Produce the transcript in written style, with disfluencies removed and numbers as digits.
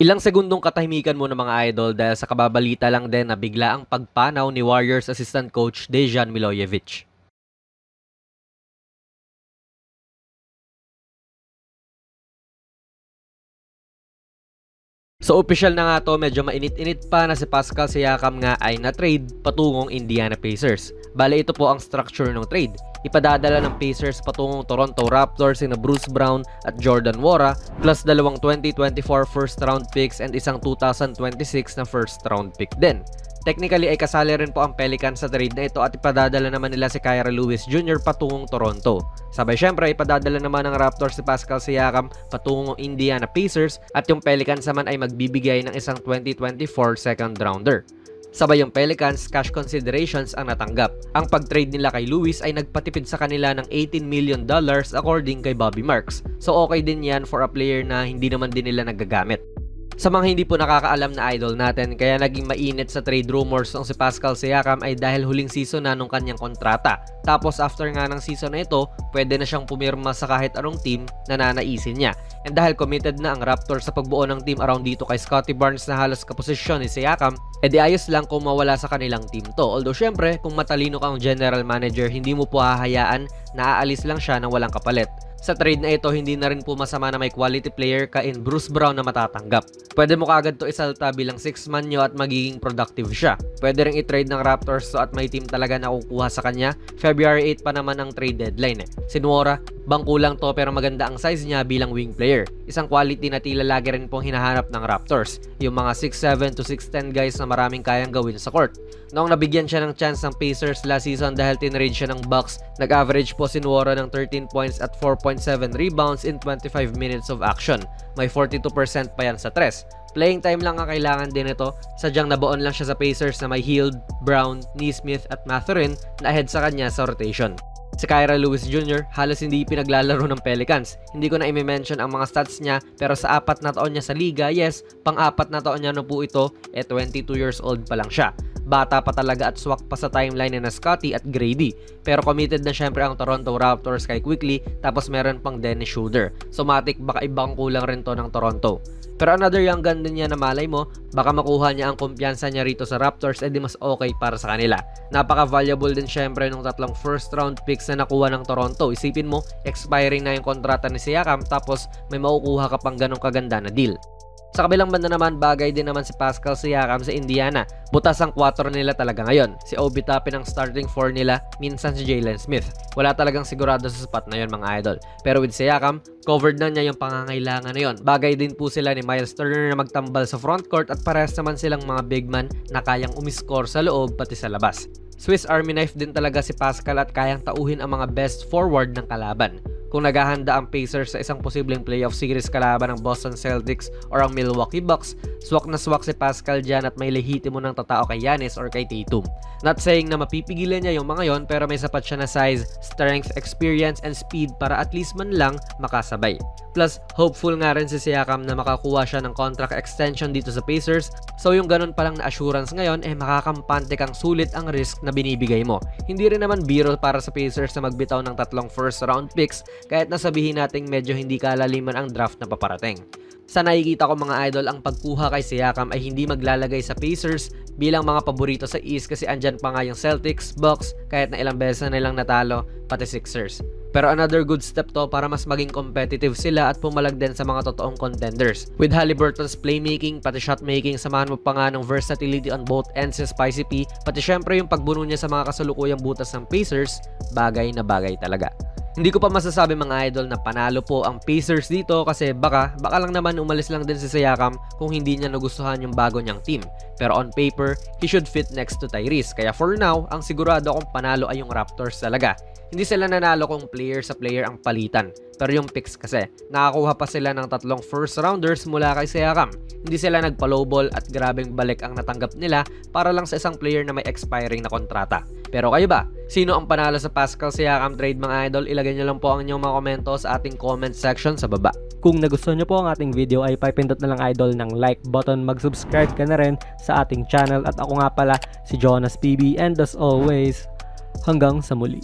Ilang segundong katahimikan mo ng mga idol dahil sa kababalita lang din na bigla ang pagpanaw ni Warriors assistant coach Dejan Milojevic. So official na nga to, medyo mainit-init pa na si Pascal Siakam nga ay na-trade patungong Indiana Pacers. Bale ito po ang structure ng trade. Ipadadala ng Pacers patungong Toronto Raptors sina Bruce Brown at Jordan Nwora plus dalawang 2024 first round picks and isang 2026 na first round pick din. Technically ay kasali rin po ang Pelicans sa trade na ito at ipadadala naman nila si Kira Lewis Jr. patungong Toronto. Sabay syempre ipadadala naman ng Raptors si Pascal Siakam patungong Indiana Pacers at yung Pelicans naman ay magbibigay ng isang 2024 second rounder. Sabay yung Pelicans, cash considerations ang natanggap. Ang pag-trade nila kay Lewis ay nagpatipid sa kanila ng $18 million according kay Bobby Marks. So okay din yan for a player na hindi naman din nila nagagamit. Sa mga hindi po nakakaalam na idol natin, kaya naging mainit sa trade rumors ng si Pascal Siakam ay dahil huling season na nung kanyang kontrata. Tapos after nga ng season na ito, pwede na siyang pumirma sa kahit anong team na nanaisin niya. And dahil committed na ang Raptors sa pagbuo ng team around dito kay Scottie Barnes na halos kaposisyon ni Siakam, edi ayos lang kung mawala sa kanilang team to. Although syempre, kung matalino kang general manager, hindi mo po hahayaan na aalis lang siya ng walang kapalit. Sa trade na ito, hindi na rin po masama na may quality player ka in Bruce Brown na matatanggap. Pwede mo kagad to isalta bilang 6-man nyo at magiging productive siya. Pwede rin i-trade ng Raptors so at may team talaga na kukuha sa kanya. February 8 pa naman ang trade deadline Si Nwora, bangko lang to pero maganda ang size niya bilang wing player. Isang quality na tila lagi rin pong hinahanap ng Raptors. Yung mga 6'7 to 6'10 guys na maraming kayang gawin sa court. Noong nabigyan siya ng chance ng Pacers last season dahil tinrade siya ng Bucks, nag-average po si Nwora ng 13 points at 4.7 rebounds in 25 minutes of action. May 42% pa yan sa tres. Playing time lang ang kailangan din ito, sadyang nabaon lang siya sa Pacers na may Hield, Brown, Nesmith at Mathurin na ahead sa kanya sa rotation. Si Kira Lewis Jr. halos hindi pinaglalaro ng Pelicans. Hindi ko na i-mention ang mga stats niya pero sa 4 na taon niya sa liga, yes, pang-4 na taon niya na po ito, 22 years old pa lang siya. Bata pa talaga at swak pa sa timeline na Scottie at Grady. Pero committed na syempre ang Toronto Raptors kay Quickley tapos meron pang Dennis Schroeder. So matik baka ibang kulang rin to ng Toronto. Pero another young gun din niya na malay mo, baka makuha niya ang kumpiyansa niya rito sa Raptors edi mas okay para sa kanila. Napaka-valuable din syempre nung tatlong first round picks na nakuha ng Toronto. Isipin mo, expiring na yung kontrata ni Siakam tapos may makukuha ka pang ganong kaganda na deal. Sa kabilang banda naman, bagay din naman si Pascal Siakam sa Indiana. Butas ang 4 nila talaga ngayon. Si Obi Toppin ang starting 4 nila, minsan si Jalen Smith. Wala talagang sigurado sa spot na yon mga idol. Pero with Siakam, covered na niya yung pangangailangan na yon. Bagay din po sila ni Miles Turner na magtambal sa frontcourt at parehas naman silang mga big man na kayang umiscore sa loob pati sa labas. Swiss Army knife din talaga si Pascal at kayang tauhin ang mga best forward ng kalaban. Kung naghahanda ang Pacers sa isang posibleng playoff series kalaban ng Boston Celtics or ang Milwaukee Bucks, swak na swak si Pascal dyan at may lehitimo ng tatao kay Giannis or kay Tatum. Not saying na mapipigilan niya yung mga yon pero may sapat siya na size, strength, experience, and speed para at least man lang makasabay. Plus, hopeful nga rin si Siakam na makakuha siya ng contract extension dito sa Pacers. So yung ganun palang na assurance ngayon makakampante kang sulit ang risk na binibigay mo. Hindi rin naman biro para sa Pacers na magbitaw ng 3 first round picks kahit nasabihin nating medyo hindi kalaliman ang draft na paparating. Sa nakikita ko mga idol, ang pagkuha kay Siakam ay hindi maglalagay sa Pacers bilang mga paborito sa East kasi andyan pa nga yung Celtics, Bucks, kahit na ilang beses na nilang natalo, pati Sixers. Pero another good step to para mas maging competitive sila at pumalag din sa mga totoong contenders. With Haliburton's playmaking, pati shotmaking, samahan mo pa nga ng versatility on both ends si Spicy P, pati syempre yung pagbuno niya sa mga kasalukuyang butas ng Pacers, bagay na bagay talaga. Hindi ko pa masasabi mga idol na panalo po ang Pacers dito kasi baka lang naman umalis lang din si Siakam kung hindi niya nagustuhan yung bago niyang team. Pero on paper, he should fit next to Tyrese. Kaya for now, ang sigurado kong panalo ay yung Raptors talaga. Hindi sila nanalo kung player sa player ang palitan. Pero yung picks kasi, nakakuha pa sila ng 3 first rounders mula kay Siakam. Hindi sila nagpa-lowball at grabeng balik ang natanggap nila para lang sa isang player na may expiring na kontrata. Pero kayo ba? Sino ang panalo sa Pascal Siakam trade mga idol? Ilagay nyo lang po ang inyong mga komento sa ating comment section sa baba. Kung nagustuhan nyo po ang ating video ay pipindot na lang idol ng like button, mag-subscribe ka na rin sa ating channel at ako nga pala si Jonas PB and as always, hanggang sa muli.